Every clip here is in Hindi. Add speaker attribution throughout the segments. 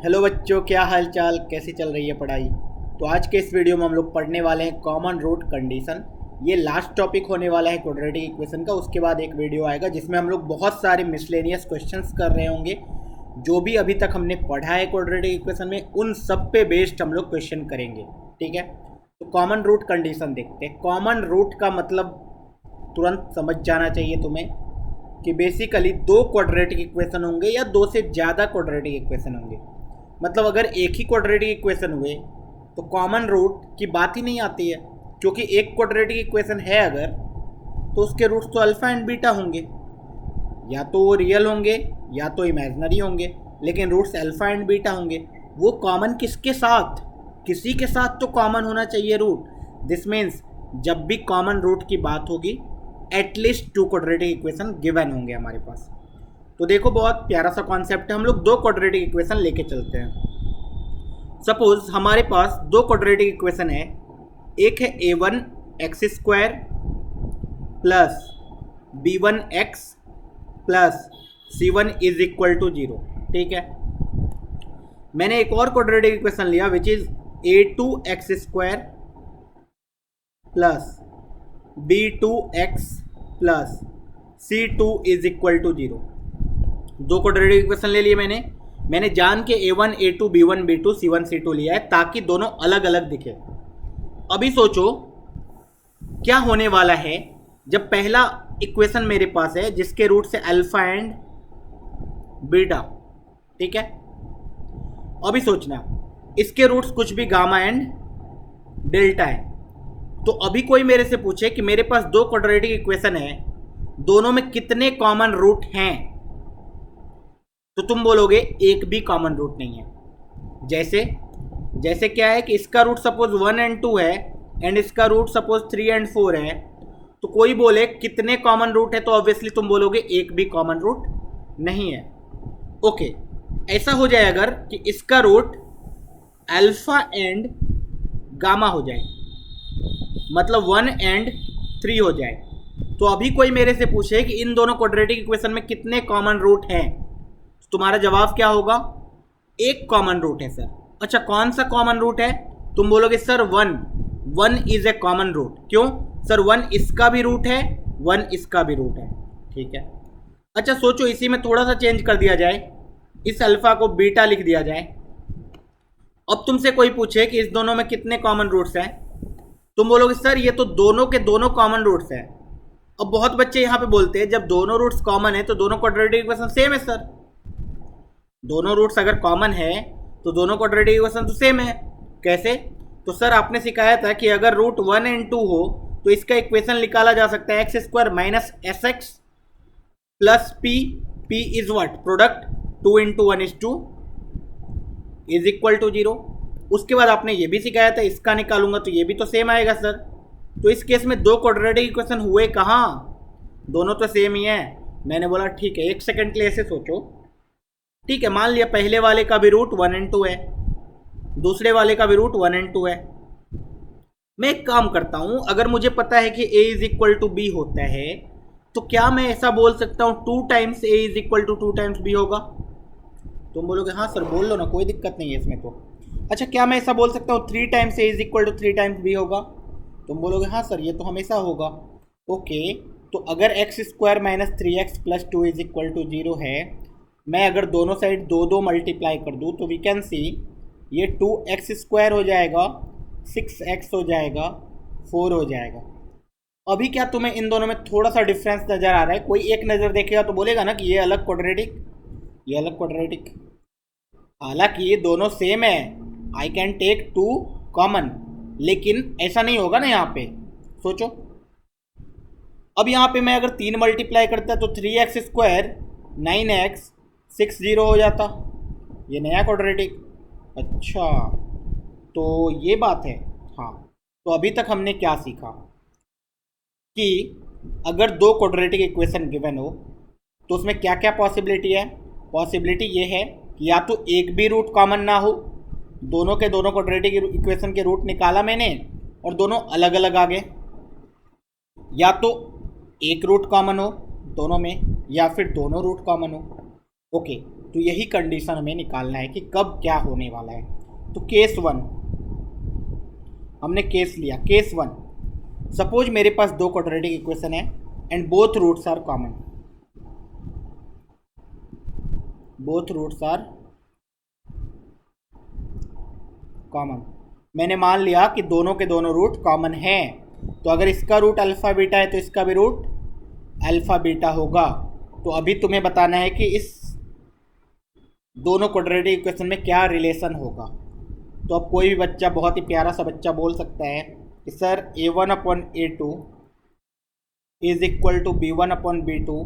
Speaker 1: हेलो बच्चों, क्या हाल चाल, कैसी चल रही है पढ़ाई। तो आज के इस वीडियो में हम लोग पढ़ने वाले हैं कॉमन रूट कंडीशन। ये लास्ट टॉपिक होने वाला है क्वाड्रेटिक इक्वेशन का। उसके बाद एक वीडियो आएगा जिसमें हम लोग बहुत सारे मिसलेनियस क्वेश्चंस कर रहे होंगे। जो भी अभी तक हमने पढ़ा है क्वाड्रेटिक इक्वेशन में, उन सब पे बेस्ड हम लोग क्वेश्चन करेंगे। ठीक है, तो कॉमन रूट कंडीशन देखते हैं। कॉमन रूट का मतलब तुरंत समझ जाना चाहिए तुम्हें कि बेसिकली दो क्वाड्रेटिक इक्वेशन होंगे या दो से ज़्यादा क्वाड्रेटिक इक्वेशन होंगे। मतलब अगर एक ही क्वाड्रेटिक इक्वेशन हुए तो कॉमन रूट की बात ही नहीं आती है, क्योंकि एक क्वाड्रेटिक इक्वेशन है अगर, तो उसके रूट्स तो अल्फ़ा एंड बीटा होंगे, या तो वो रियल होंगे या तो इमेजिनरी होंगे, लेकिन रूट्स अल्फ़ा एंड बीटा होंगे। वो कॉमन किसके साथ? किसी के साथ तो कॉमन होना चाहिए रूट। दिस मीन्स जब भी कॉमन रूट की बात होगी at least to quadratic equation given होंगे हमारे पास। तो देखो, बहुत प्यारा सा कॉन्सेप्ट है। हम लोग दो क्वाड्रेटिक इक्वेशन लेके चलते हैं। सपोज हमारे पास दो क्वाड्रेटिक इक्वेशन है। एक है a1 x square plus b1 x plus c1 is equal to 0। ठीक है, मैंने एक और क्वाड्रेटिक इक्वेशन लिया which is a2 x square plus b2 x plus c2 is equal to 0। दो क्वाड्रेटिक इक्वेशन ले लिए मैंने जान के a1 a2 b1 b2 c1 c2 लिया है ताकि दोनों अलग अलग दिखे। अभी सोचो क्या होने वाला है जब पहला इक्वेशन मेरे पास है जिसके रूट से अल्फा एंड बीटा। ठीक है, अभी सोचना इसके रूट्स कुछ भी गामा एंड डेल्टा है। तो अभी कोई मेरे से पूछे कि मेरे पास दो क्वाड्रेटिक इक्वेशन है, दोनों में कितने कॉमन रूट हैं, तो तुम बोलोगे एक भी कॉमन रूट नहीं है। जैसे क्या है कि इसका रूट सपोज 1 एंड 2 है एंड इसका रूट सपोज 3 एंड 4 है। तो कोई बोले कितने कॉमन रूट है, तो ऑब्वियसली तुम बोलोगे एक भी कॉमन रूट नहीं है। ओके, ऐसा हो जाए अगर कि इसका रूट अल्फा एंड गामा हो जाए, मतलब 1 एंड 3 हो जाए। तो अभी कोई मेरे से पूछे कि इन दोनों क्वाड्रेटिक इक्वेशन में कितने कॉमन रूट हैं, तुम्हारा जवाब क्या होगा? एक कॉमन रूट है सर। अच्छा, कौन सा कॉमन रूट है? तुम बोलोगे sir 1 is a common root. क्यों सर? 1 इसका भी रूट है, 1 इसका भी रूट है। ठीक है, अच्छा सोचो इसी में थोड़ा सा चेंज कर दिया जाए, इस अल्फा को बीटा लिख दिया जाए। अब तुमसे कोई पूछे कि इस दोनों में कितने कॉमन रूट्स हैं, तुम बोलोगे सर ये तो दोनों के दोनों कॉमन रूट्स हैं। अब बहुत बच्चे यहाँ पे बोलते हैं जब दोनों रूट्स कॉमन है तो दोनों क्वाड्रेटिक इक्वेशन सेम है सर। दोनों रूट्स अगर कॉमन है तो दोनों क्वाड्रेटिक इक्वेशन तो सेम है। कैसे? तो सर आपने सिखाया था कि अगर रूट 1 एंड 2 हो तो इसका इक्वेशन निकाला जा सकता है x square minus s x plus p is what? Product 2 into 1 is 2 is equal to 0। उसके बाद आपने ये भी सिखाया था इसका निकालूंगा तो ये भी तो सेम आएगा सर। तो इस केस में दो क्वाड्रेटिक इक्वेशन हुए कहाँ? दोनों तो सेम ही है। मैंने बोला ठीक है, एक सेकंड के लिए ऐसे सोचो। ठीक है, मान लिया पहले वाले का भी रूट 1 एंड 2 है, दूसरे वाले का भी रूट 1 एंड 2 है। मैं एक काम करता हूं, अगर मुझे पता है कि a is equal to b होता है तो क्या मैं ऐसा बोल सकता हूं 2 times a is equal to 2 times b होगा? तुम बोलोगे हाँ सर बोल लो ना, कोई दिक्कत नहीं है इसमें तो। अच्छा, क्या मैं ऐसा बोल सकता हूँ 3 times a is equal to 3 times b होगा? तुम बोलोगे हाँ सर ये तो हमेशा होगा। ओके, तो अगर x square minus 3x plus 2 is equal to 0 है, मैं अगर दोनों साइड 2 मल्टीप्लाई कर दूँ तो वी कैन सी ये 2x स्क्वायर हो जाएगा, 6x हो जाएगा, 4 हो जाएगा। अभी क्या तुम्हें इन दोनों में थोड़ा सा डिफरेंस नज़र आ रहा है? कोई एक नज़र देखेगा तो बोलेगा ना कि ये अलग क्वाड्रेटिक, ये अलग क्वाड्रेटिक। हालांकि ये दोनों सेम है, आई कैन टेक 2 कॉमन, लेकिन ऐसा नहीं होगा ना। यहाँ पे सोचो, अब यहाँ पे मैं अगर 3 मल्टीप्लाई करता तो 3x स्क्वायर 9x 6 0 हो जाता, ये नया क्वाड्रेटिक। अच्छा, तो ये बात है। हाँ, तो अभी तक हमने क्या सीखा कि अगर दो क्वाड्रेटिक इक्वेशन गिवन हो तो उसमें क्या क्या पॉसिबिलिटी है। पॉसिबिलिटी ये है कि या तो एक भी रूट कॉमन ना हो, दोनों के दोनों क्वाड्रेटिक इक्वेशन के रूट निकाला मैंने और दोनों अलग अलग आ गए, या तो एक रूट कॉमन हो दोनों में या फिर दोनों रूट कॉमन हो। ओके, तो यही कंडीशन हमें निकालना है कि कब क्या होने वाला है। तो केस 1 हमने केस लिया। केस 1, सपोज मेरे पास दो क्वाड्रेटिक इक्वेशन है and both roots are common. Both roots are common. मैंने मान लिया कि दोनों के दोनों रूट कॉमन हैं, तो अगर इसका रूट अल्फ़ा बीटा है तो इसका भी रूट अल्फ़ा बीटा होगा। तो अभी तुम्हें बताना है कि इस दोनों क्वाड्रेटिक इक्वेशन में क्या रिलेशन होगा। तो अब कोई भी बच्चा, बहुत ही प्यारा सा बच्चा बोल सकता है कि sir A1/A2 is equal to B1/B2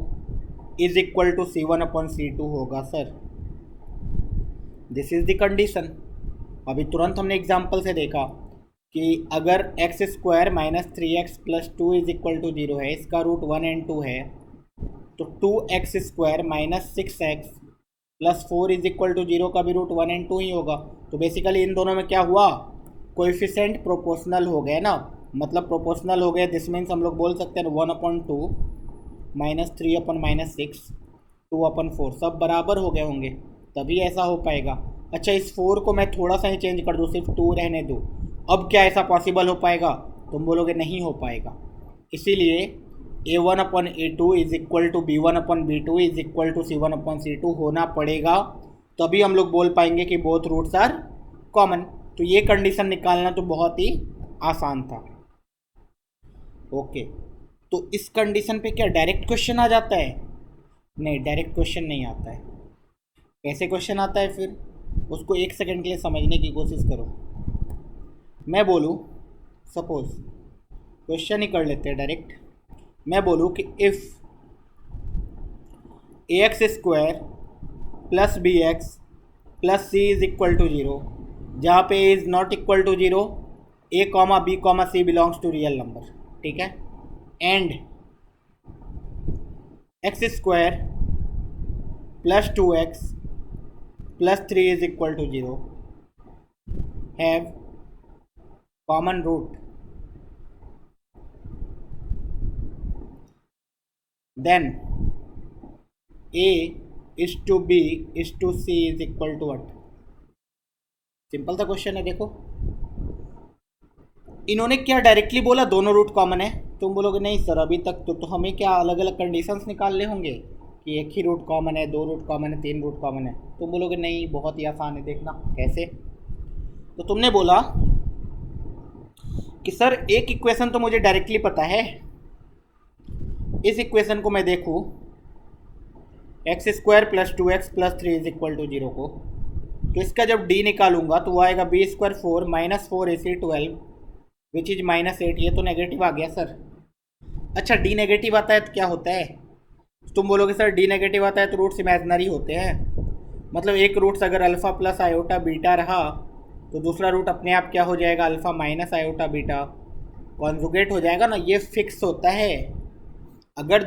Speaker 1: is equal to C1/C2 होगा sir. This is the condition. अभी तुरंत हमने एग्जाम्पल से देखा कि अगर x² minus 3x plus 2 is equal to 0 है, इसका रूट 1 एंड 2 है, तो 2x² minus 6x plus 4 is equal to 0 का भी रूट 1 एंड 2 ही होगा। तो बेसिकली इन दोनों में क्या हुआ, कोएफिशिएंट प्रोपोर्शनल हो गए ना, मतलब प्रोपोर्शनल हो गए। दिस मीन्स हम लोग बोल सकते हैं 1/2 माइनस 3/-6 2/4 सब बराबर हो गए होंगे, तभी ऐसा हो पाएगा। अच्छा, इस 4 को मैं थोड़ा सा ही चेंज कर दूँ, सिर्फ 2 रहने दूँ, अब क्या ऐसा पॉसिबल हो पाएगा? तुम बोलोगे नहीं हो पाएगा। इसीलिए A1/A2 is equal to B1/B2 is equal to C1/C2 होना पड़ेगा, तभी हम लोग बोल पाएंगे कि बोथ रूट्स आर कॉमन। तो ये कंडीशन निकालना तो बहुत ही आसान था। ओके, तो इस कंडीशन पे क्या डायरेक्ट क्वेश्चन आ जाता है? नहीं, डायरेक्ट क्वेश्चन नहीं आता है। कैसे क्वेश्चन आता है फिर? उसको एक सेकंड के लिए समझने की कोशिश करो। मैं बोलूँ, सपोज क्वेश्चन ही कर लेते हैं डायरेक्ट। मैं बोलूँ कि if ax² plus bx plus c is equal to 0, जहाँ पे a is not equal to 0, a, b, c belongs to real number, ठीक है, and x² plus 2x plus 3 is equal to 0 have common root, then a is to b is to c is equal to what? Simple सा क्वेश्चन है। देखो इन्होंने क्या डायरेक्टली बोला दोनों रूट कॉमन है। तुम बोलोगे नहीं सर, अभी तक तो हमें क्या अलग अलग कंडीशंस निकालने होंगे कि एक ही रूट कॉमन है, 2 रूट कॉमन है, 3 रूट कॉमन है। तुम बोलोगे नहीं, बहुत ही आसान है, देखना कैसे। तो तुमने बोला कि सर एक इक्वेशन तो मुझे डायरेक्टली पता है, इस इक्वेशन को मैं देखूँ x² plus 2x plus 3 is equal to 0 को, तो इसका जब d निकालूंगा तो वो आएगा b² 4 minus 4ac 12 which is minus 8। ये तो नेगेटिव आ गया सर। अच्छा, d नेगेटिव आता है तो क्या होता है? तुम बोलोगे सर d नेगेटिव आता है तो रूट्स इमेजनरी होते हैं, मतलब एक रूट्स अगर अल्फ़ा प्लस आयोटा बीटा रहा तो दूसरा रूट अपने आप क्या हो जाएगा, alpha minus iota beta conjugate हो जाएगा ना, ये फिक्स होता है। अगर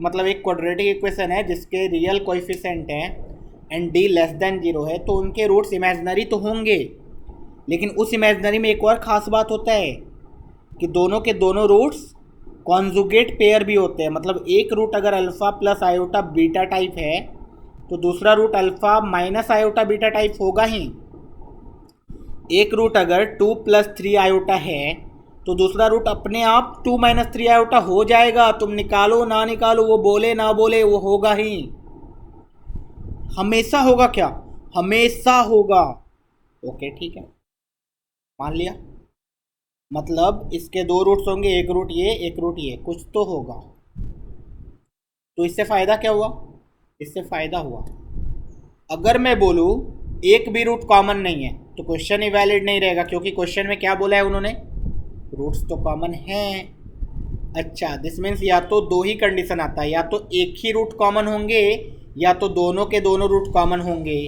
Speaker 1: मतलब एक क्वाड्रेटिक इक्वेशन है जिसके रियल कोएफिशिएंट हैं एंड d लेस देन 0 है, तो उनके रूट्स इमेजनरी तो होंगे, लेकिन उस इमेजनरी में एक और ख़ास बात होता है कि दोनों के दोनों रूट्स कॉन्जुगेट पेयर भी होते हैं। मतलब एक रूट अगर alpha plus iota beta type है तो दूसरा root alpha minus iota beta type होगा ही। एक रूट अगर 2 प्लस 3 आयोटा है तो दूसरा रूट अपने आप 2 माइनस 3 आयोटा हो जाएगा। तुम निकालो ना निकालो, वो बोले ना बोले, वो होगा ही, हमेशा होगा। क्या? हमेशा होगा। ओके ठीक है, मान लिया। मतलब इसके 2 रूट्स होंगे, एक रूट ये एक रूट ये, कुछ तो होगा। तो इससे फ़ायदा क्या हुआ? इससे फ़ायदा हुआ अगर मैं बोलूँ एक भी रूट कॉमन नहीं है तो क्वेश्चन ही वैलिड नहीं रहेगा, क्योंकि क्वेश्चन में क्या बोला है उन्होंने, रूट्स तो कॉमन हैं। अच्छा, दिस मीन्स या तो 2 ही कंडीशन आता है, या तो एक ही रूट कॉमन होंगे या तो दोनों के दोनों रूट कॉमन होंगे।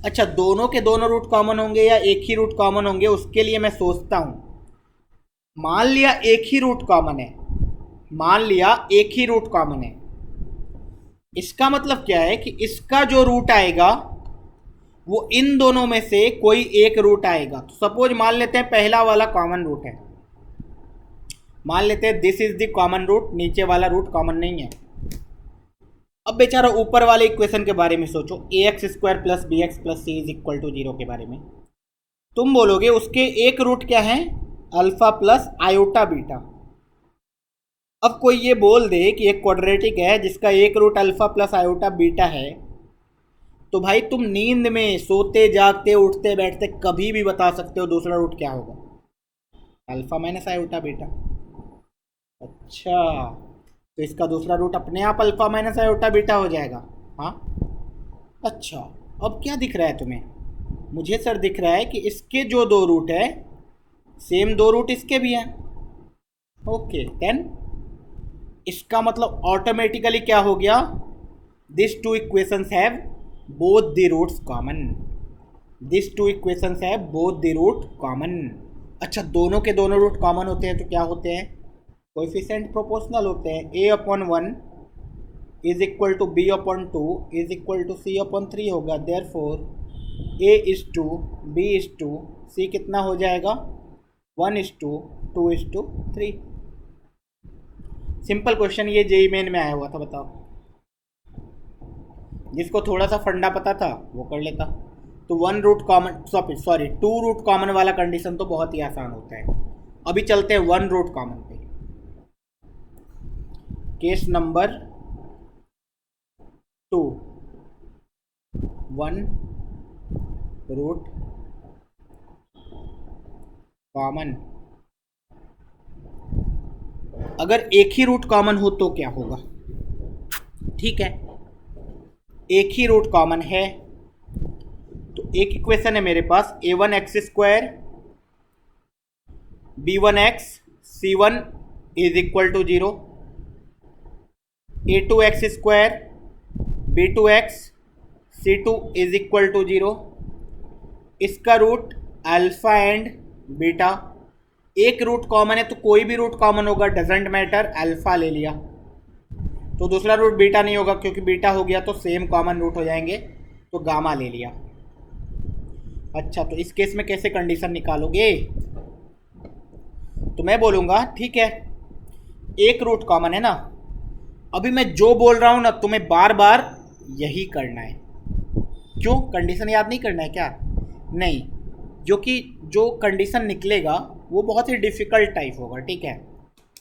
Speaker 1: अच्छा, दोनों के दोनों रूट कॉमन होंगे या एक ही रूट कॉमन होंगे, उसके लिए मैं सोचता हूँ। मान लिया एक ही रूट कॉमन है, मान लिया एक ही रूट कॉमन है, इसका मतलब क्या है कि इसका जो रूट आएगा वो इन दोनों में से कोई एक रूट आएगा। तो सपोज मान लेते हैं पहला वाला कॉमन रूट है, मान लेते हैं this is the common root, नीचे वाला रूट कॉमन नहीं है। अब बेचारा ऊपर वाले इक्वेशन के बारे में सोचो, ax² plus bx plus c is equal to 0 के बारे में। तुम बोलोगे उसके एक रूट क्या है, अल्फा प्लस आयोटा बीटा। अब कोई ये बोल दे कि एक क्वाड्रेटिक है जिसका एक root alpha plus iota beta है, तो भाई तुम नींद में सोते जागते उठते बैठते कभी भी बता सकते हो दूसरा रूट क्या होगा, अल्फा माइनस आयोटा बीटा। अच्छा, तो इसका दूसरा रूट अपने आप अल्फा माइनस आयोटा बीटा हो जाएगा। हाँ, अच्छा, अब क्या दिख रहा है तुम्हें? मुझे सर दिख रहा है कि इसके जो दो रूट है सेम दो रूट इसके भी हैं। ओके देन इसका मतलब ऑटोमेटिकली क्या हो गया, this two equations have both the roots common. This two equations have both the root common. अच्छा, दोनों के दोनों रूट कॉमन होते हैं तो क्या होते हैं, कोएफिशिएंट प्रोपोर्शनल होते हैं। a/1 is equal to b/2 is equal to c/3 होगा। देयरफॉर a:2 b:2 c कितना हो जाएगा, 1:2:3। सिंपल क्वेश्चन, ये जेईई मेन में आया हुआ था, बताओ। जिसको थोड़ा सा फंडा पता था वो कर लेता। तो टू रूट कॉमन वाला कंडीशन तो बहुत ही आसान होता है। अभी चलते हैं वन रूट कॉमन पे। Case number 2, one root common. अगर एक ही रूट कॉमन हो तो क्या होगा, ठीक है, एक ही रूट कॉमन है तो एक इक्वेशन है मेरे पास, a1x² b1x c1 is equal to 0, a2x² b2x c2 is equal to 0। इसका रूट अल्फा एंड बीटा, एक रूट कॉमन है तो कोई भी रूट कॉमन होगा, डजेंट मैटर। अल्फा ले लिया तो दूसरा रूट बीटा नहीं होगा, क्योंकि बीटा हो गया तो सेम कॉमन रूट हो जाएंगे, तो गामा ले लिया। अच्छा, तो इस केस में कैसे कंडीशन निकालोगे, तो मैं बोलूँगा ठीक है एक रूट कॉमन है ना, अभी मैं जो बोल रहा हूँ ना तुम्हें बार बार यही करना है। क्यों, कंडीशन याद नहीं करना है क्या? नहीं, क्योंकि जो कंडीशन निकलेगा वो बहुत ही डिफ़िकल्ट टाइप होगा, ठीक है,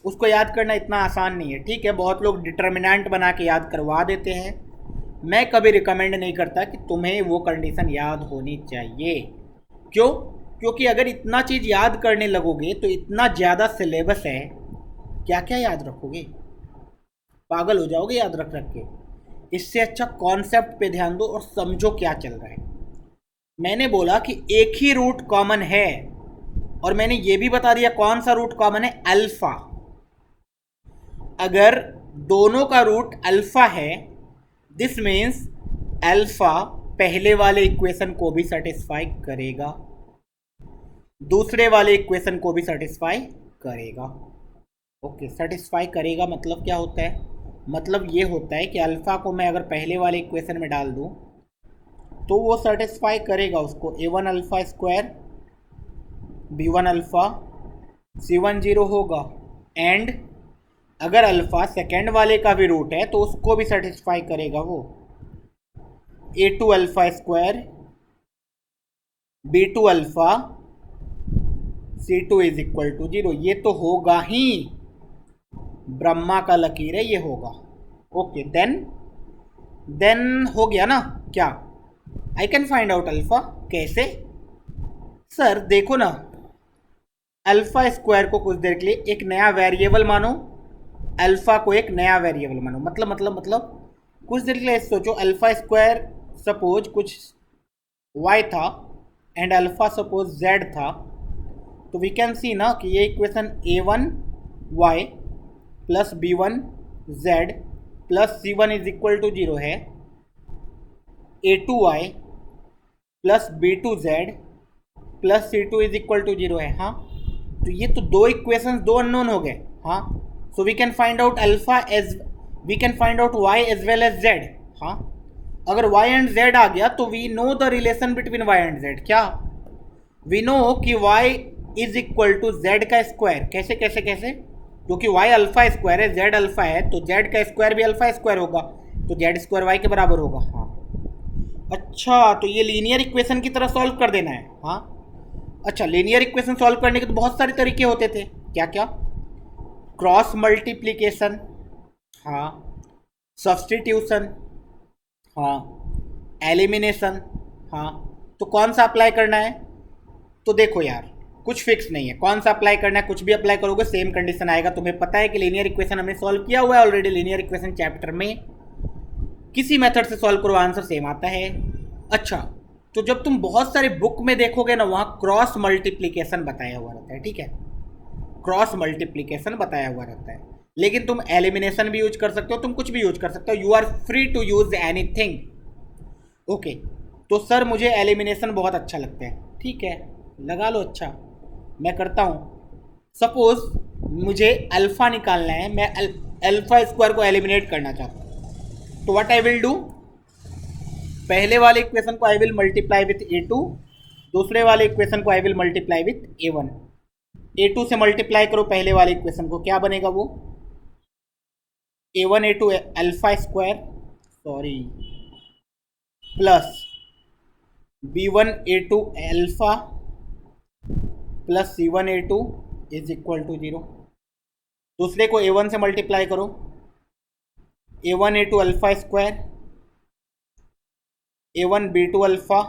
Speaker 1: उसको याद करना इतना आसान नहीं है। ठीक है, बहुत लोग डिटर्मिनेंट बना के याद करवा देते हैं, मैं कभी रिकमेंड नहीं करता कि तुम्हें वो कंडीशन याद होनी चाहिए। क्यों? क्योंकि अगर इतना चीज़ याद करने लगोगे तो इतना ज़्यादा सिलेबस है, क्या क्या याद रखोगे, पागल हो जाओगे याद रख रख के। इससे अच्छा कॉन्सेप्ट पे ध्यान दो और समझो क्या चल रहा है। मैंने बोला कि एक ही रूट कॉमन है और मैंने ये भी बता दिया कौन सा रूट कॉमन है, अल्फा। अगर दोनों का रूट अल्फा है दिस मीन्स अल्फा पहले वाले इक्वेशन को भी सेटिस्फाई करेगा, दूसरे वाले इक्वेशन को भी सेटिस्फाई करेगा। ओके, सेटिस्फाई करेगा मतलब क्या होता है, मतलब ये होता है कि अल्फ़ा को मैं अगर पहले वाले इक्वेशन में डाल दूँ तो वो सेटिस्फाई करेगा उसको। a1 alpha square b1 alpha c1 0 होगा, एंड अगर अल्फ़ा सेकेंड वाले का भी रूट है तो उसको भी सेटिस्फाई करेगा वो। a2 alpha square b2 alpha c2 is equal to 0। ये तो होगा ही, ब्रह्मा का लकीर है, ये होगा। ओके, देन हो गया ना क्या, I can find out alpha. कैसे सर, देखो ना, अल्फ़ा स्क्वायर को कुछ देर के लिए एक नया वेरिएबल मानो, अल्फ़ा को एक नया वेरिएबल मानो। मतलब कुछ देर के लिए सोचो, अल्फ़ा स्क्वायर सपोज कुछ y था एंड अल्फ़ा सपोज z था, तो वी कैन सी ना कि ये equation a1y plus b1z plus c1 is equal to 0 है, a2y plus b2z plus c2 is equal to 0 है। हाँ, तो ये तो दो इक्वेशंस, दो अननोन हो गए। हाँ, so we can find out alpha as, we can find out y as well as z। हाँ, अगर y एंड z आ गया तो we know the relation between y and z। क्या, वी नो कि y is equal to z का स्क्वायर। कैसे कैसे कैसे, क्योंकि y अल्फा स्क्वायर है, z अल्फा है, तो z का स्क्वायर भी अल्फा स्क्वायर होगा। तो जेड स्क्वायर वाई के बराबर होगा। हाँ अच्छा, तो ये लीनियर इक्वेशन की तरह सॉल्व कर देना है। हाँ अच्छा, लीनियर इक्वेशन सॉल्व करने के तो बहुत सारे तरीके होते थे। क्या क्या? क्रॉस मल्टीप्लिकेशन, हाँ, सब्स्टिट्यूशन, हाँ, एलिमिनेशन, हाँ। तो कौन सा अप्लाई करना है? तो देखो यार, कुछ फिक्स नहीं है कौन सा अप्लाई करना है, कुछ भी अप्लाई करोगे सेम कंडीशन आएगा। तुम्हें पता है कि लीनियर इक्वेशन हमने सॉल्व किया हुआ है ऑलरेडी, लीनियर इक्वेशन चैप्टर में। किसी मेथड से सॉल्व करो आंसर सेम आता है। अच्छा, तो जब तुम बहुत सारे बुक में देखोगे ना, वहाँ क्रॉस मल्टीप्लिकेशन बताया हुआ रहता है, ठीक है, क्रॉस मल्टीप्लिकेशन बताया हुआ रहता है। लेकिन तुम एलिमिनेशन भी यूज कर सकते हो, तुम कुछ भी यूज कर सकते हो, you are free to use anything. Okay, तो सर मुझे एलिमिनेशन बहुत अच्छा लगता है, ठीक है, लगा लो। अच्छा, मैं करता हूँ। सपोज मुझे अल्फ़ा निकालना है, मैं अल्फ़ा स्क्वायर को एलिमिनेट करना चाहता हूँ, तो व्हाट आई विल डू, पहले वाले इक्वेशन को I will multiply with a2, दूसरे वाले इक्वेशन को I will multiply with a1। a2 से मल्टीप्लाई करो पहले वाले इक्वेशन को, क्या बनेगा वो, a1 a2 alpha square, sorry, plus b1 a2 alpha plus c1 a2 is equal to 0। दूसरे को a1 से मल्टीप्लाई करो, a1 a2 alpha square, a1 b2 alpha,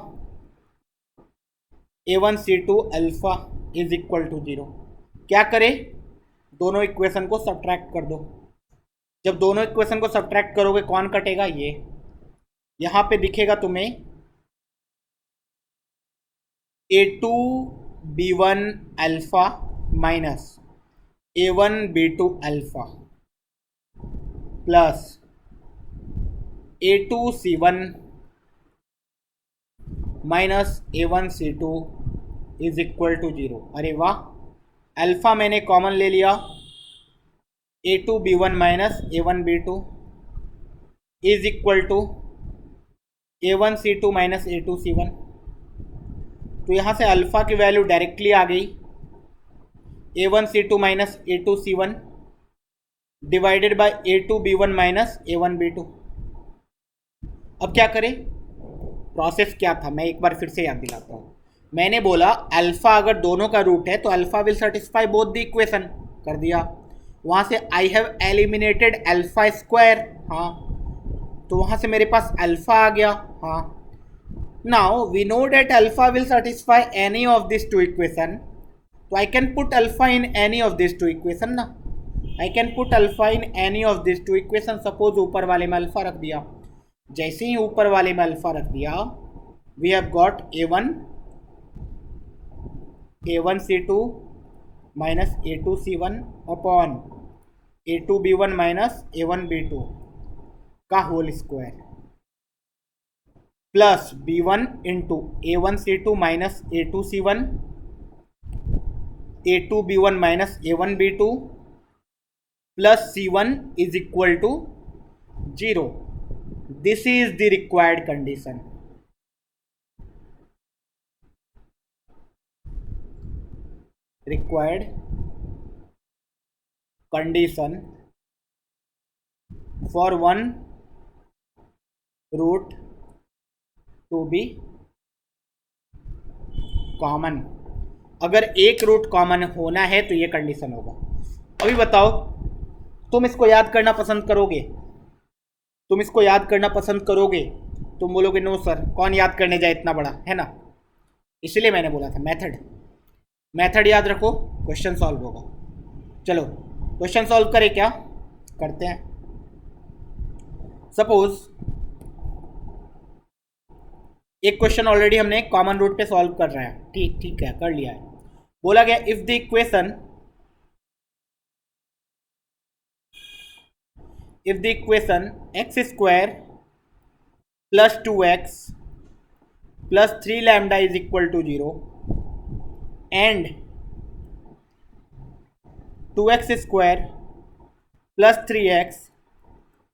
Speaker 1: a1 c2 alpha is equal to 0। क्या करें, दोनों इक्वेशन को सब्ट्रैक्ट कर दो। जब दोनों इक्वेशन को सब्ट्रैक्ट करोगे कौन कटेगा, ये यहाँ पे दिखेगा तुम्हें a2 b1 alpha minus a1 b2 alpha plus a2 c1 minus a1 c2 is equal to 0। अरे वाह, अल्फ़ा मैंने कॉमन ले लिया, a2 b1 minus a1 b2 is equal to a1 c2 minus a2 c1। तो यहाँ से अल्फ़ा की वैल्यू डायरेक्टली आ गई, a1 c2 minus a2 c1 divided by a2 b1 minus a1 b2। अब क्या करें, प्रोसेस क्या था, मैं एक बार फिर से याद दिलाता हूँ। मैंने बोला अल्फ़ा अगर दोनों का रूट है तो alpha will satisfy both the equation, कर दिया। वहाँ से I have eliminated alpha square, हाँ, तो वहाँ से मेरे पास अल्फ़ा आ गया। हाँ, now we know that alpha will satisfy any of this two equation, तो I can put alpha in any of this two equation ना, I can put alpha in any of this two equation. Suppose ऊपर वाले में अल्फ़ा रख दिया, जैसे ही ऊपर वाले में अल्फ़ा रख दिया, we have got a1 c2 minus a2 c1 upon a2 b1 minus a1 b2 का whole square plus b1 into a1 c2 minus a2 c1, a2 b1 minus a1 b2 plus c1 is equal to 0। This is the required condition. required condition for one root to be common। अगर एक रूट कॉमन होना है तो ये कंडीशन होगा। अभी बताओ, तुम इसको याद करना पसंद करोगे, तुम इसको याद करना पसंद करोगे? तुम बोलोगे नो सर, कौन याद करने जाए इतना बड़ा, है ना, इसलिए मैंने बोला था मेथड याद रखो, क्वेश्चन सॉल्व होगा। चलो क्वेश्चन सॉल्व करें क्या, करते हैं। सपोज एक क्वेश्चन ऑलरेडी हमने कॉमन रूट पे सॉल्व कर रहे हैं, ठीक है, कर लिया है। बोला गया if the equation x square plus 2x plus 3 lambda is equal to 0 and 2x square plus 3x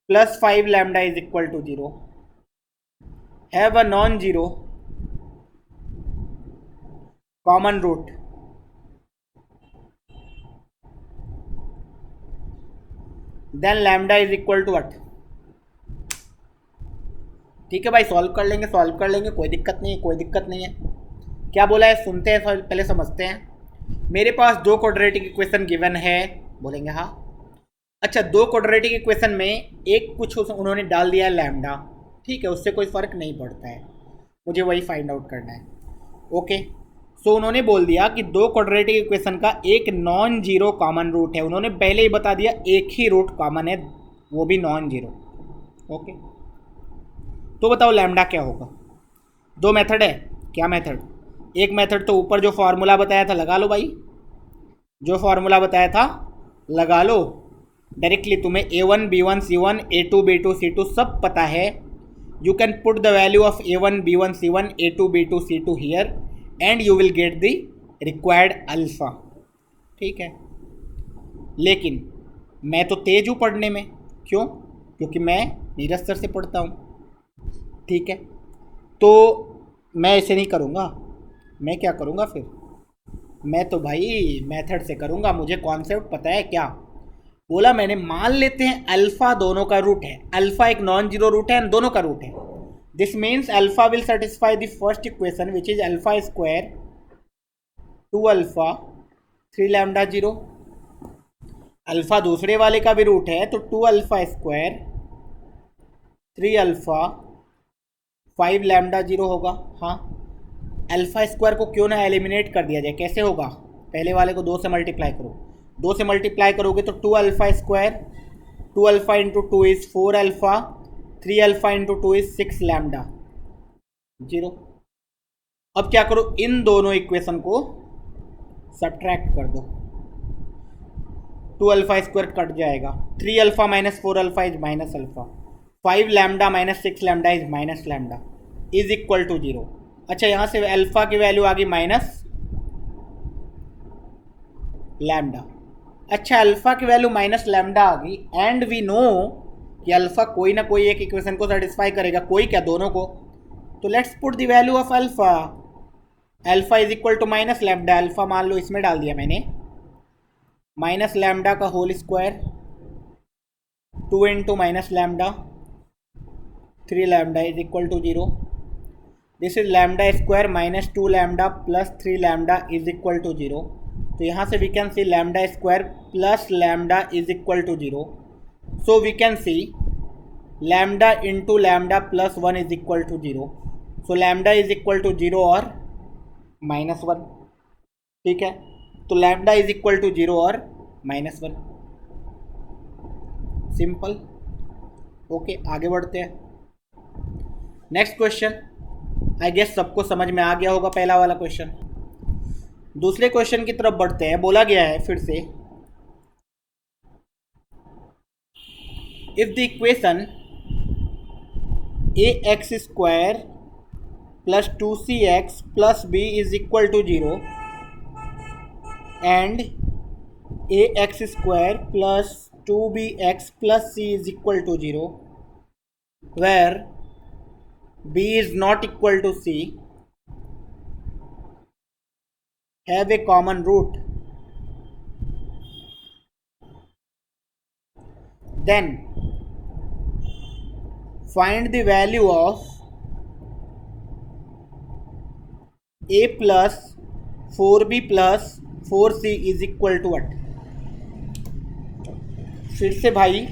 Speaker 1: plus 5 lambda is equal to 0 have a non zero common root, then lambda is equal to what, ठीक है भाई, सॉल्व कर लेंगे, सॉल्व कर लेंगे, कोई दिक्कत नहीं है, कोई दिक्कत नहीं है। क्या बोला है सुनते हैं, पहले समझते हैं। मेरे पास दो क्वाड्रेटिक इक्वेशन गिवन है, बोलेंगे हाँ। अच्छा, दो क्वाड्रेटिक इक्वेशन में एक कुछ उन्होंने डाल दिया है लैम्डा, ठीक है, उससे कोई फ़र्क नहीं पड़ता है, मुझे वही फाइंड आउट करना है। ओके, सो उन्होंने बोल दिया कि दो क्वाड्रेटिक इक्वेशन का एक नॉन जीरो कॉमन रूट है। उन्होंने पहले ही बता दिया एक ही रूट कॉमन है, वो भी नॉन जीरो। ओके, तो बताओ लैम्डा क्या होगा। दो मेथड है, क्या मेथड? एक मेथड तो ऊपर जो फॉर्मूला बताया था लगा लो भाई, जो फॉर्मूला बताया था लगा लो डायरेक्टली। तुम्हें A1 B1 C1 A2 B2 C2 सब पता है। You can put the value of A1 B1 C1 A2 B2 C2 here and you will get the required alpha, ठीक है। लेकिन मैं तो तेज हूँ पढ़ने में, क्यों? क्योंकि मैं नीरज सर से पढ़ता हूँ, ठीक है। तो मैं ऐसे नहीं करूँगा, मैं क्या करूँगा फिर? मैं तो भाई मेथड से करूँगा, मुझे कॉन्सेप्ट पता है। क्या बोला मैंने? मान लेते हैं अल्फ़ा दोनों का रूट है, अल्फ़ा एक नॉन जीरो रूट है एंड दोनों का रूट है। This means alpha will satisfy the first equation which is alpha square 2 alpha 3 lambda zero. Alpha दूसरे वाले का भी रूट है, तो 2 alpha square 3 alpha 5 lambda zero होगा। हाँ, अल्फ़ा स्क्वायर को क्यों ना एलिमिनेट कर दिया जाए, कैसे होगा? पहले वाले को 2 से मल्टीप्लाई करो, 2 से मल्टीप्लाई करोगे तो 2 alpha square, 2 alpha into 2 is 4 alpha, 3 alpha into 2 is 6 lambda zero. अब क्या करो, इन दोनों इक्वेशन को सब्ट्रैक्ट कर दो, 2 अल्फ़ा स्क्वायर कट जाएगा, 3 alpha minus 4 alpha is minus alpha, 5 lambda minus 6 lambda is minus lambda is equal to zero. अच्छा, यहाँ से अल्फ़ा की वैल्यू आ गई माइनस लैम्डा। अच्छा, अल्फ़ा की वैल्यू माइनस लैम्डा आ गई एंड वी नो कि अल्फ़ा कोई ना कोई एक इक्वेशन को सेटिस्फाई करेगा, कोई क्या, दोनों को। तो let's put the value of alpha, alpha is equal to minus lambda. Alpha मान लो इसमें डाल दिया मैंने, माइनस लैम्डा का whole square 2 into minus lambda 3 lambda is equal to zero. This is lambda square minus 2 lambda plus 3 lambda is equal to zero. तो यहाँ से we can see lambda square plus lambda is equal to zero. So we can see lambda into lambda plus 1 is equal to zero. So lambda is equal to zero और माइनस 1, ठीक है। तो lambda is equal to zero और माइनस 1, सिंपल। ओके, आगे बढ़ते हैं। नेक्स्ट क्वेश्चन, आई गेस सबको समझ में आ गया होगा पहला वाला क्वेश्चन। दूसरे क्वेश्चन की तरफ बढ़ते हैं। बोला गया है फिर से, if the equation a x square plus 2cx plus b is equal to zero and a x square plus 2bx plus c is equal to zero, where b is not equal to c, have a common root, then find the value of a plus 4b plus 4c is equal to what? फिर से भाई,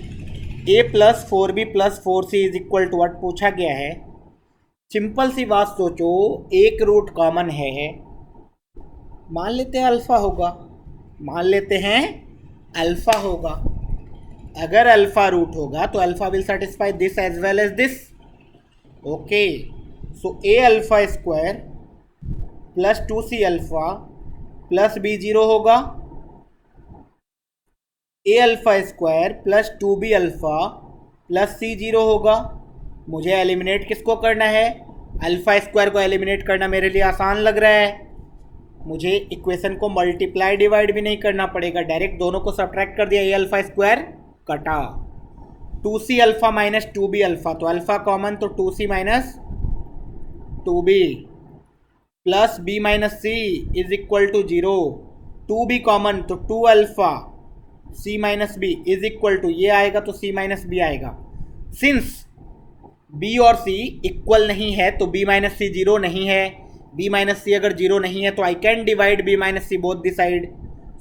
Speaker 1: a plus 4b plus 4c is equal to what पूछा गया है। सिंपल सी बात सोचो, एक रूट कॉमन है, मान लेते हैं अल्फ़ा होगा, मान लेते हैं अल्फ़ा होगा। अगर अल्फ़ा रूट होगा तो alpha will satisfy this as well as this. Okay, so A alpha square plus 2c alpha plus B zero होगा, A alpha square plus 2b alpha plus c zero होगा। मुझे एलिमिनेट किसको करना है? अल्फ़ा स्क्वायर को एलिमिनेट करना मेरे लिए आसान लग रहा है। मुझे इक्वेशन को मल्टीप्लाई डिवाइड भी नहीं करना पड़ेगा, डायरेक्ट दोनों को सब्ट्रैक्ट कर दिया, ए अल्फ़ा स्क्वायर कटा 2c alpha minus 2b alpha, तो अल्फ़ा कॉमन तो 2c minus 2b plus b minus c is equal to zero, 2b common तो 2 alpha c minus b is equal to ये आएगा तो c माइनस b आएगा। सिंस बी और सी इक्वल नहीं है तो बी माइनस सी जीरो नहीं है, बी माइनस सी अगर जीरो नहीं है तो I can divide b minus c both the side,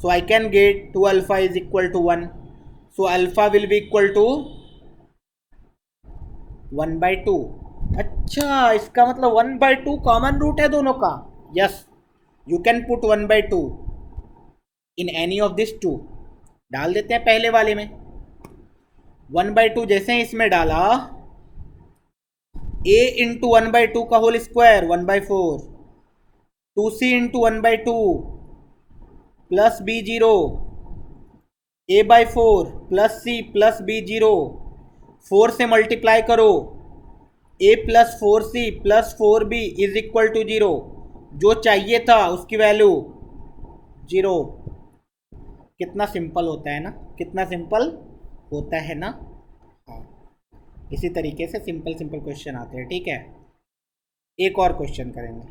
Speaker 1: so I can get 2 alpha is equal to 1, so alpha will be equal to 1/2। अच्छा, इसका मतलब 1/2 कॉमन रूट है दोनों का। Yes, you can put 1/2 in any of this two. डाल देते हैं पहले वाले में 1/2, जैसे ही इसमें डाला a इंटू 1/2 का whole square 1/4, 2c into 1/2 plus b0, a/4 plus c plus b0, 4 से मल्टीप्लाई करो, a plus 4c plus 4b is equal to 0। जो चाहिए था उसकी वैल्यू 0। कितना सिंपल होता है ना, कितना सिंपल होता है ना। हाँ, इसी तरीके से सिंपल सिंपल क्वेश्चन आते हैं। ठीक है, एक और क्वेश्चन करेंगे।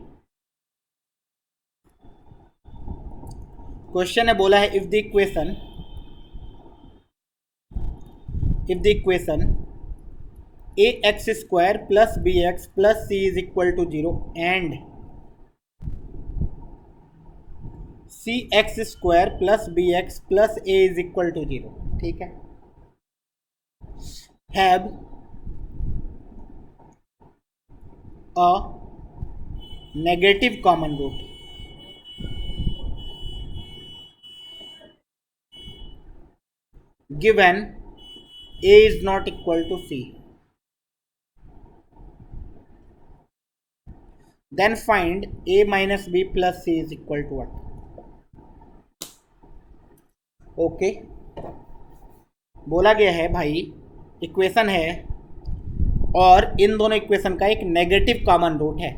Speaker 1: क्वेश्चन है, बोला है if the equation ax square plus bx plus c is equal to 0 and cx square plus bx plus a is equal to 0, ठीक है, have a negative common root, given a is not equal to c, then find a minus b plus c is equal to what? Okay, बोला गया है भाई इक्वेशन है और इन दोनों इक्वेशन का एक नेगेटिव कॉमन रूट है,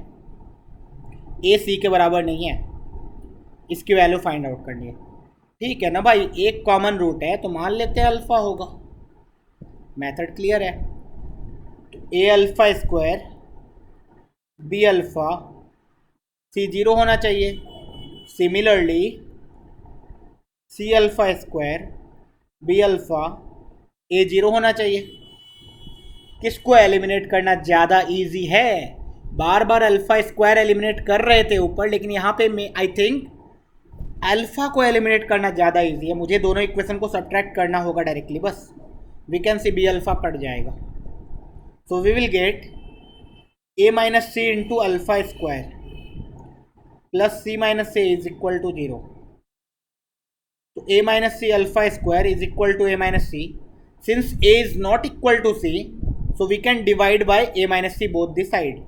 Speaker 1: ए सी के बराबर नहीं है, इसकी वैल्यू फाइंड आउट करनी है। ठीक है ना भाई, एक कॉमन रूट है तो मान लेते हैं अल्फा होगा, मेथड क्लियर है। तो A alpha square B alpha C zero होना चाहिए, similarly C alpha square B alpha A zero होना चाहिए। किसको एलिमिनेट करना ज़्यादा इजी है? बार बार अल्फा स्क्वायर एलिमिनेट कर रहे थे ऊपर, लेकिन यहाँ पे मैं आई थिंक अल्फा को एलिमिनेट करना ज़्यादा इजी है। मुझे दोनों इक्वेशन को सब्ट्रैक्ट करना होगा डायरेक्टली, बस we can see B alpha cut जाएगा, so we will get A minus C into alpha square plus C minus A is equal to 0। तो a minus c alpha square is equal to a minus c. Since a is not equal to c, so we can divide by a minus c both the side.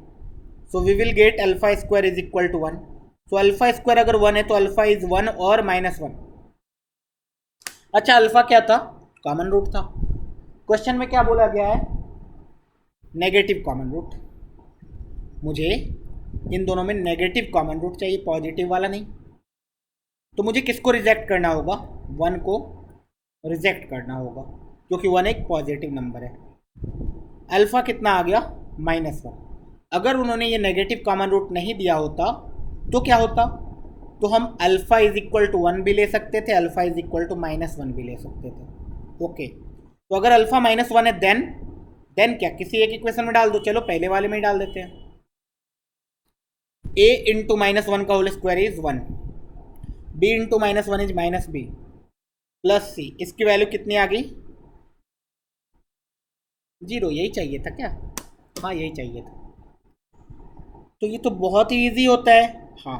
Speaker 1: So we will get alpha square is equal to 1. So alpha square अगर 1 है तो alpha is 1 और minus 1। अच्छा, अल्फा क्या था? कॉमन रूट था। क्वेश्चन में क्या बोला गया है? Negative common root. मुझे इन दोनों में नेगेटिव कॉमन रूट चाहिए, पॉजिटिव वाला नहीं। तो मुझे किसको रिजेक्ट करना होगा? 1 को रिजेक्ट करना होगा, क्योंकि 1 एक पॉजिटिव नंबर है। अल्फ़ा कितना आ गया? -1। अगर उन्होंने ये नेगेटिव कॉमन रूट नहीं दिया होता तो क्या होता? तो हम अल्फ़ा इज इक्वल टू 1 भी ले सकते थे, अल्फ़ा इज इक्वल टू -1 भी ले सकते थे। ओके, तो अगर अल्फ़ा -1 है देन क्या? किसी एक इक्वेशन में डाल दो। चलो पहले वाले में ही डाल देते हैं। a इंटू -1 का whole square is 1, b into -1 is -b plus c। इसकी वैल्यू कितनी आ गई? 0। यही चाहिए था क्या? हाँ, यही चाहिए था। तो ये तो बहुत ही ईजी होता है। हाँ,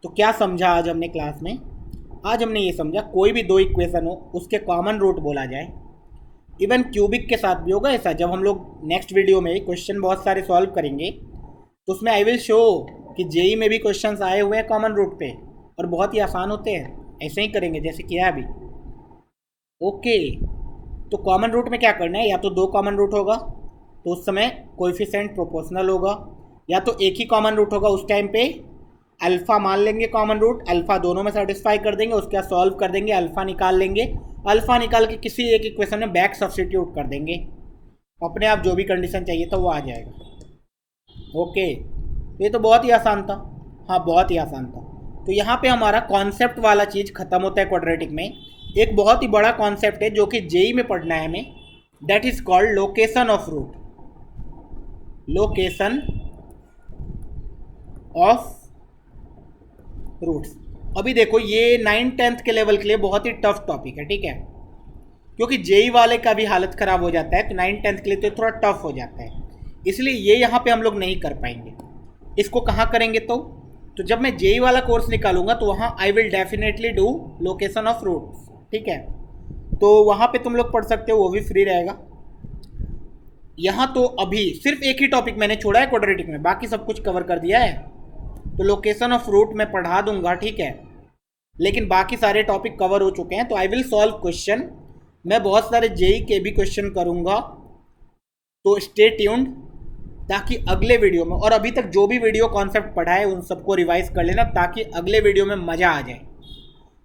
Speaker 1: तो क्या समझा आज हमने क्लास में? आज हमने ये समझा कोई भी दो इक्वेशन हो उसके कॉमन रूट बोला जाए। इवन क्यूबिक के साथ भी होगा ऐसा। जब हम लोग नेक्स्ट वीडियो में क्वेश्चन बहुत सारे सॉल्व करेंगे तो उसमें आई विल शो कि जेई में भी क्वेश्चंस आए हुए हैं कॉमन रूट पे और बहुत ही आसान होते हैं। ऐसे ही करेंगे जैसे किया अभी। ओके, तो कॉमन रूट में क्या करना है? या तो दो कॉमन रूट होगा तो उस समय कोएफिशिएंट प्रोपोर्शनल होगा, या तो एक ही कॉमन रूट होगा, उस टाइम पे अल्फ़ा मान लेंगे कॉमन रूट, अल्फ़ा दोनों में सेटिस्फाई कर देंगे, उसके बाद सॉल्व कर देंगे, अल्फ़ा निकाल लेंगे, अल्फ़ा निकाल के किसी एक इक्वेशन में बैक सब्स्टिट्यूट कर देंगे, अपने आप जो भी कंडीशन चाहिए था वो आ जाएगा। ओके, ये तो बहुत ही आसान था। हाँ, बहुत ही आसान था। तो यहाँ पे हमारा कॉन्सेप्ट वाला चीज़ खत्म होता है क्वाड्रेटिक में। एक बहुत ही बड़ा कॉन्सेप्ट है जो कि जेई में पढ़ना है हमें, that is called location of root. Location of roots. अभी देखो ये 9th-10th के लेवल के लिए बहुत ही टफ टॉपिक है, ठीक है, क्योंकि जेई वाले का भी हालत ख़राब हो जाता है, तो 9th-10th के लिए तो थोड़ा टफ हो जाता है, इसलिए ये यहाँ पे हम लोग नहीं कर पाएंगे। इसको कहाँ करेंगे? तो जब मैं जेई वाला कोर्स निकालूंगा तो वहाँ I will definitely do location of roots, ठीक है, तो वहाँ पे तुम लोग पढ़ सकते हो, वो भी फ्री रहेगा। यहाँ तो अभी सिर्फ एक ही टॉपिक मैंने छोड़ा है क्वाड्रेटिक में, बाकी सब कुछ कवर कर दिया है। तो लोकेशन ऑफ रूट मैं पढ़ा दूंगा, ठीक है, लेकिन बाकी सारे टॉपिक कवर हो चुके हैं। तो आई विल सॉल्व क्वेश्चन, मैं बहुत सारे जेई के भी क्वेश्चन करूंगा, तो स्टे ट्यून्ड, ताकि अगले वीडियो में, और अभी तक जो भी वीडियो कॉन्सेप्ट पढ़ा है उन सबको रिवाइज कर लेना, ताकि अगले वीडियो में मज़ा आ जाए।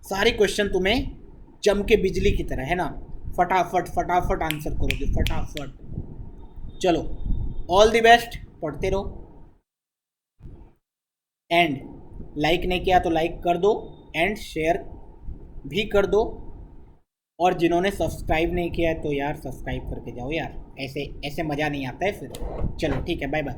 Speaker 1: सारे क्वेश्चन तुम्हें जम के बिजली की तरह, है ना, फटाफट फटाफट आंसर करोगे, फटाफट। चलो, ऑल द बेस्ट, पढ़ते रहो। एंड लाइक नहीं किया तो लाइक कर दो, एंड शेयर भी कर दो, और जिन्होंने सब्सक्राइब नहीं किया है तो यार सब्सक्राइब करके जाओ यार, ऐसे ऐसे मज़ा नहीं आता है फिर। चलो ठीक है, बाय बाय।